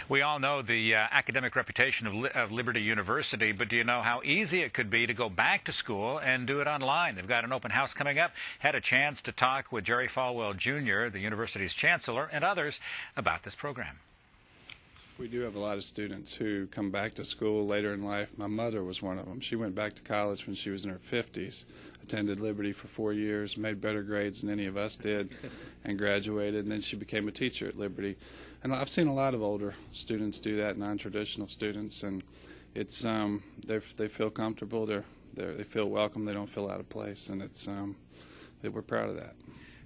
We all know the academic reputation of Liberty University, but do you know how easy it could be to go back to school and do it online? They've got an open house coming up. Had a chance to talk with Jerry Falwell Jr., the university's chancellor, and others about this program. We do have a lot of students who come back to school later in life. My mother was one of them. She went back to college when she was in her 50s, attended Liberty for 4 years, made better grades than any of us did, and graduated, and then she became a teacher at Liberty. And I've seen a lot of older students do that, non-traditional students, and it's they feel comfortable, they feel welcome, they don't feel out of place, and we're proud of that.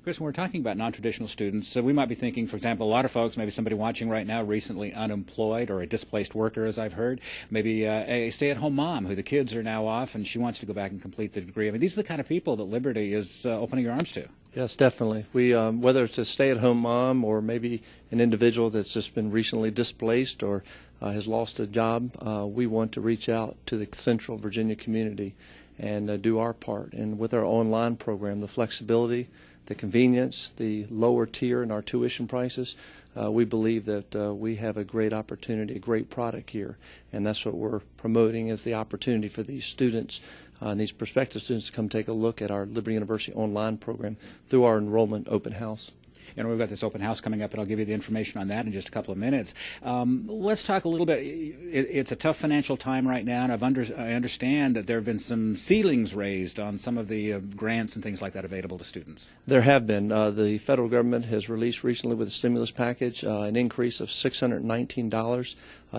Chris, when we're talking about non-traditional students, so we might be thinking, for example, a lot of folks, maybe somebody watching right now, recently unemployed or a displaced worker, as I've heard, maybe a stay-at-home mom who the kids are now off and she wants to go back and complete the degree. I mean, these are the kind of people that Liberty is opening your arms to. Yes, definitely. We, whether it's a stay-at-home mom or maybe an individual that's just been recently displaced or has lost a job, we want to reach out to the Central Virginia community and do our part. And with our online program, the flexibility, the convenience, the lower tier in our tuition prices, we believe that we have a great opportunity, a great product here, and that's what we're promoting is the opportunity for these students and these prospective students to come take a look at our Liberty University online program through our enrollment open house. You know, we've got this open house coming up, and I'll give you the information on that in just a couple of minutes. Let's talk a little bit. It's a tough financial time right now, and I understand that there have been some ceilings raised on some of the grants and things like that available to students. There have been. The federal government has released recently with a stimulus package an increase of $619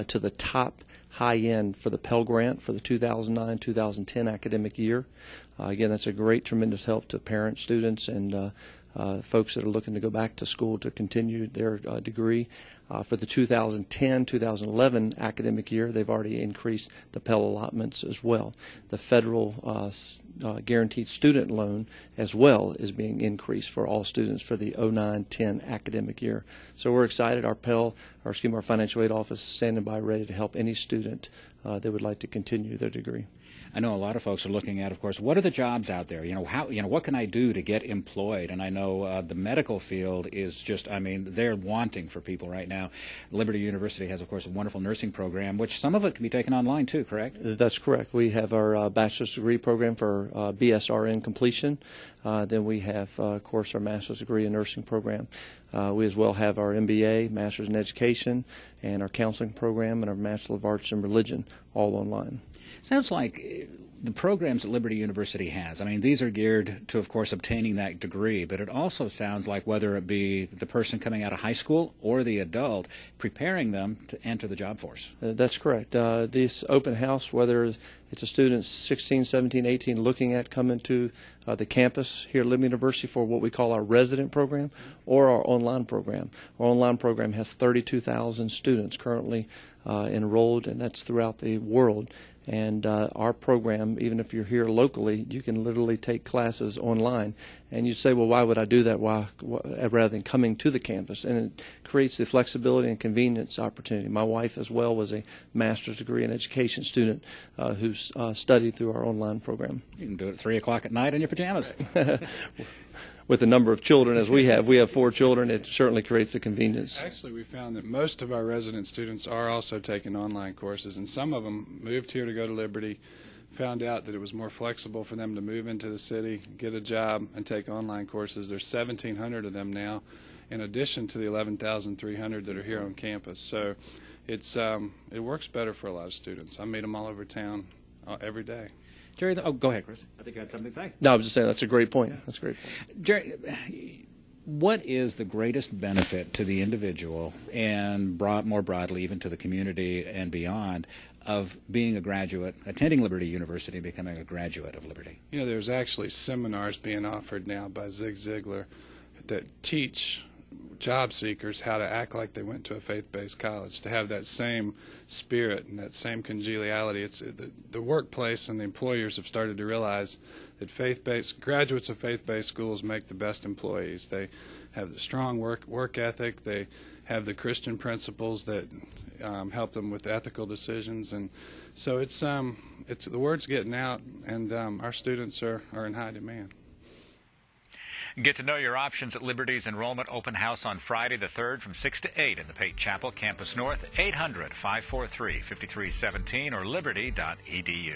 to the top high end for the Pell Grant for the 2009-2010 academic year. Again, that's a great, tremendous help to parents, students, and folks that are looking to go back to school to continue their degree. For the 2010-2011 academic year, they've already increased the Pell allotments as well. The federal guaranteed student loan as well is being increased for all students for the 09-10 academic year. So we're excited. Our financial aid office is standing by ready to help any student that would like to continue their degree. I know a lot of folks are looking at, of course, what are the jobs out there? What can I do to get employed? And I know the medical field is just, I mean, they're wanting for people right now. Liberty University has, of course, a wonderful nursing program, which some of it can be taken online too, correct? That's correct. We have our bachelor's degree program for BSRN completion. Then we have, of course, our master's degree in nursing program. We as well have our MBA, Master's in Education, and our counseling program and our Master of Arts in Religion, all online. Sounds like the programs that Liberty University has, I mean, these are geared to, of course, obtaining that degree, but it also sounds like whether it be the person coming out of high school or the adult, preparing them to enter the job force. That's correct. This open house, whether it's a student 16, 17, 18 looking at coming to the campus here at Liberty University for what we call our resident program or our online program. Our online program has 32,000 students currently enrolled, and that's throughout the world. And our program, even if you're here locally, you can literally take classes online. And you'd say, well, why would I do that rather than coming to the campus? And it creates the flexibility and convenience opportunity. My wife as well was a master's degree in education student who studied through our online program. You can do it at 3 o'clock at night in your pajamas. With the number of children as we have 4 children, it certainly creates the convenience. Actually, we found that most of our resident students are also taking online courses, and some of them moved here to go to Liberty, found out that it was more flexible for them to move into the city, get a job, and take online courses. There's 1,700 of them now, in addition to the 11,300 that are here on campus. So it works better for a lot of students. I meet them all over town every day. Jerry, go ahead, Chris. I think you had something to say. No, I was just saying that's a great point. That's a great point. Jerry, what is the greatest benefit to the individual and more broadly even to the community and beyond of being a graduate, attending Liberty University, and becoming a graduate of Liberty? You know, there's actually seminars being offered now by Zig Ziglar that teach job seekers how to act like they went to a faith-based college, to have that same spirit and that same congeniality. It's the workplace and the employers have started to realize that graduates of faith-based schools make the best employees. They have the strong work ethic. They have the Christian principles that help them with ethical decisions, and so it's the word's getting out, and our students are in high demand. Get to know your options at Liberty's Enrollment Open House on Friday the 3rd from 6 to 8 in the Pate Chapel, Campus North, 800-543-5317 or liberty.edu.